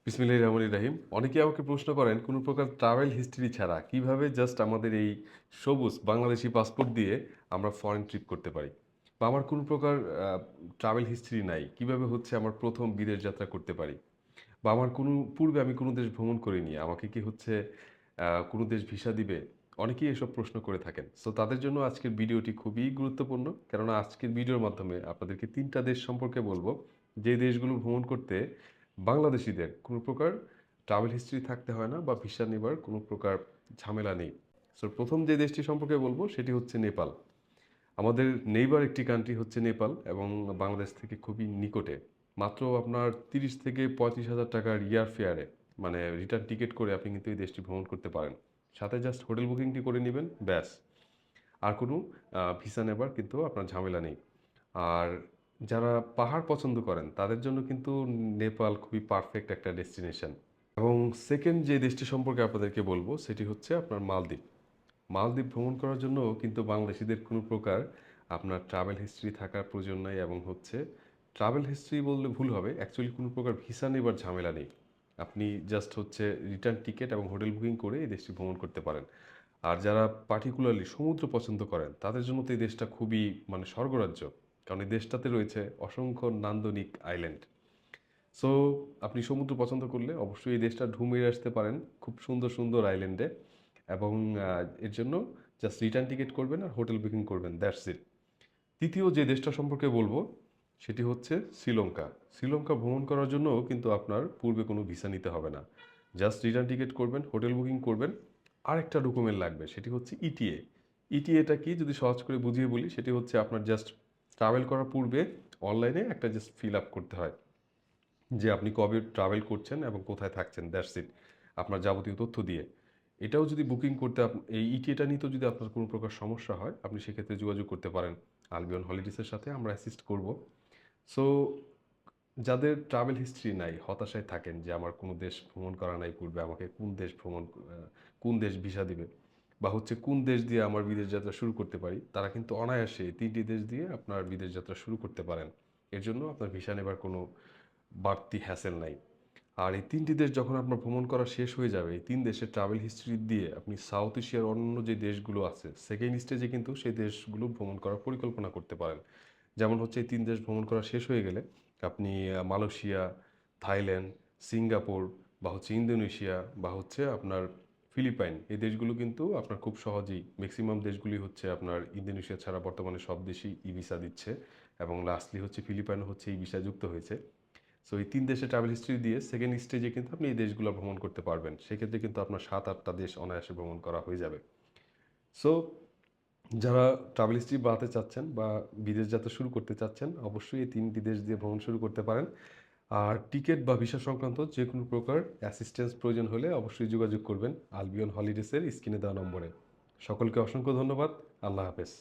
বিসমিল্লাহির রহমানির রহিম। অনেকেই আমাকে প্রশ্ন করেন কোনো প্রকার ট্রাভেল হিস্ট্রি ছাড়া কিভাবে জাস্ট আমাদের এই সবুজ বাংলাদেশি পাসপোর্ট দিয়ে আমরা ফরেন ট্রিপ করতে পারি? বা আমার কোনো প্রকার ট্রাভেল হিস্ট্রি নাই। কিভাবে হচ্ছে আমার ১ম বিদেশ যাত্রা করতে পারি? বা আমার কোনো পূর্বে আমি কোনো দেশ ভ্রমণ করিনি। আমাকে কি হচ্ছে কোনো দেশ ভিসা দিবে? অনেকেই এসব প্রশ্ন করে থাকেন। সো তাদের জন্য আজকের ভিডিওটি খুবই গুরুত্বপূর্ণ। কেননা আজকের ভিডিওর মাধ্যমে আপনাদেরকে ৩ টা দেশ সম্পর্কে বলব, যে দেশগুলো ভ্রমণ করতে বাংলাদেশীদের কোনো প্রকার ট্রাভেল হিস্ট্রি থাকতে হয় না বা ভিসা নেবার কোনো প্রকার ঝামেলা নেই। সো ১ম যে দেশটি সম্পর্কে বলব সেটি হচ্ছে নেপাল। আমাদের নেইবার একটি কান্ট্রি হচ্ছে নেপাল এবং বাংলাদেশ থেকে খুবই নিকটে। মাত্র আপনার ৩০ থেকে ৩৫,০০০ টাকার এয়ার ফেয়ারে মানে রিটার্ন টিকেট করে আপনি কিন্তু এই দেশটি ভ্রমণ করতে পারেন। সাথে জাস্ট হোটেল বুকিংটি করে নিবেন, ব্যাস। আর কোনো ভিসা নেবার কিন্তু আপনার ঝামেলা নেই। আর যারা পাহাড় পছন্দ করেন তাদের জন্য কিন্তু নেপাল খুবই পারফেক্ট একটা ডেস্টিনেশন। এবং সেকেন্ড যে দেশটি সম্পর্কে আপনাদেরকে বলবো সেটি হচ্ছে আপনার মালদ্বীপ। মালদ্বীপ ভ্রমণ করার জন্য কিন্তু বাংলাদেশিদের কোনো প্রকার আপনার ট্রাভেল হিস্ট্রি থাকার প্রয়োজন নাই এবং হচ্ছে ট্রাভেল হিস্ট্রি বললে ভুল হবে, অ্যাকচুয়ালি কোনো প্রকার ভিসা নেবার ঝামেলা নেই। আপনি জাস্ট হচ্ছে রিটার্ন টিকেট এবং হোটেল বুকিং করে এই দেশটি ভ্রমণ করতে পারেন। আর যারা পার্টিকুলারলি সমুদ্র পছন্দ করেন তাদের জন্য তো এই দেশটা খুবই মানে স্বর্গরাজ্য। কারণ এই দেশটাতে রয়েছে অসংখ্য নান্দনিক আইল্যান্ড। সো আপনি সমুদ্র পছন্দ করলে অবশ্যই এই দেশটা ঢু মেরে আসতে পারেন খুব সুন্দর সুন্দর আইল্যান্ডে। এবং এর জন্য জাস্ট রিটার্ন টিকেট করবেন আর হোটেল বুকিং করবেন, দ্যাটস ইট। তৃতীয় যে দেশটা সম্পর্কে বলবো সেটি হচ্ছে শ্রীলঙ্কা। শ্রীলঙ্কা ভ্রমণ করার জন্য কিন্তু আপনার পূর্বে কোনো ভিসা নিতে হবে না। জাস্ট রিটার্ন টিকেট করবেন, হোটেল বুকিং করবেন। আরেকটা ডকুমেন্ট লাগবে সেটি হচ্ছে ইটিএ। ইটিএটা কি যদি সহজ করে বুঝিয়ে বলি, সেটি হচ্ছে আপনার জাস্ট ট্রাভেল করার পূর্বে অনলাইনে একটা জাস্ট ফিল আপ করতে হয় যে আপনি কবে ট্রাভেল করছেন এবং কোথায় থাকছেন, দ্যাটস ইট। আপনার যাবতীয় তথ্য দিয়ে। এটাও যদি বুকিং করতে এই ইটিএটা নিতেও যদি আপনার কোনো প্রকার সমস্যা হয়, আপনি সেক্ষেত্রে যোগাযোগ করতে পারেন আলবিয়ন হলিডেজের সাথে, আমরা অ্যাসিস্ট করব। সো যাদের ট্রাভেল হিস্ট্রি নাই, হতাশায় থাকেন যে আমার কোনো দেশ ভ্রমণ করা নাই পূর্বে, আমাকে কোন দেশ ভিসা দিবে বা হচ্ছে কোন দেশ দিয়ে আমার বিদেশ যাত্রা শুরু করতে পারি, তারা কিন্তু অনায়াসে ৩টি দেশ দিয়ে আপনার বিদেশ যাত্রা শুরু করতে পারেন। এর জন্য আপনার ভিসা নেবার কোনো বাড়তি হ্যাসেল নাই। আর এই ৩টি দেশ যখন আপনার ভ্রমণ করা শেষ হয়ে যাবে, এই ৩ দেশের ট্রাভেল হিস্ট্রি দিয়ে আপনি সাউথ এশিয়ার অন্যান্য যে দেশগুলো আছে, সেকেন্ড স্টেজে কিন্তু সেই দেশগুলো ভ্রমণ করার পরিকল্পনা করতে পারেন। যেমন হচ্ছে এই ৩ দেশ ভ্রমণ করা শেষ হয়ে গেলে আপনি মালয়েশিয়া, থাইল্যান্ড, সিঙ্গাপুর বা হচ্ছে ইন্দোনেশিয়া বা হচ্ছে আপনার ফিলিপাইন, এই দেশগুলো কিন্তু আপনার খুব সহজেই, ম্যাক্সিমাম দেশগুলি হচ্ছে আপনার ইন্দোনেশিয়া ছাড়া বর্তমানে সব দেশই ই ভিসা দিচ্ছে এবং লাস্টলি হচ্ছে ফিলিপাইনও হচ্ছে এই ভিসায় যুক্ত হয়েছে। সো এই ৩ দেশের ট্রাভেল হিস্ট্রি দিয়ে সেকেন্ড স্টেজে কিন্তু আপনি এই দেশগুলো ভ্রমণ করতে পারবেন। সেক্ষেত্রে কিন্তু আপনার ৭-৮টা দেশ অনায়াসে ভ্রমণ করা হয়ে যাবে। সো যারা ট্রাভেল হিস্ট্রি বাড়াতে চাচ্ছেন বা বিদেশ যাত্রা শুরু করতে চাচ্ছেন, অবশ্যই এই ৩টি দেশ দিয়ে ভ্রমণ শুরু করতে পারেন। আর টিকেট বা ভিসা সংক্রান্ত যে কোনো প্রকার অ্যাসিস্ট্যান্স প্রয়োজন হলে অবশ্যই যোগাযোগ করবেন আলবিয়ন হলিডেজের স্ক্রিনে দেওয়া নম্বরে। সকলকে অসংখ্য ধন্যবাদ। আল্লাহ হাফেজ।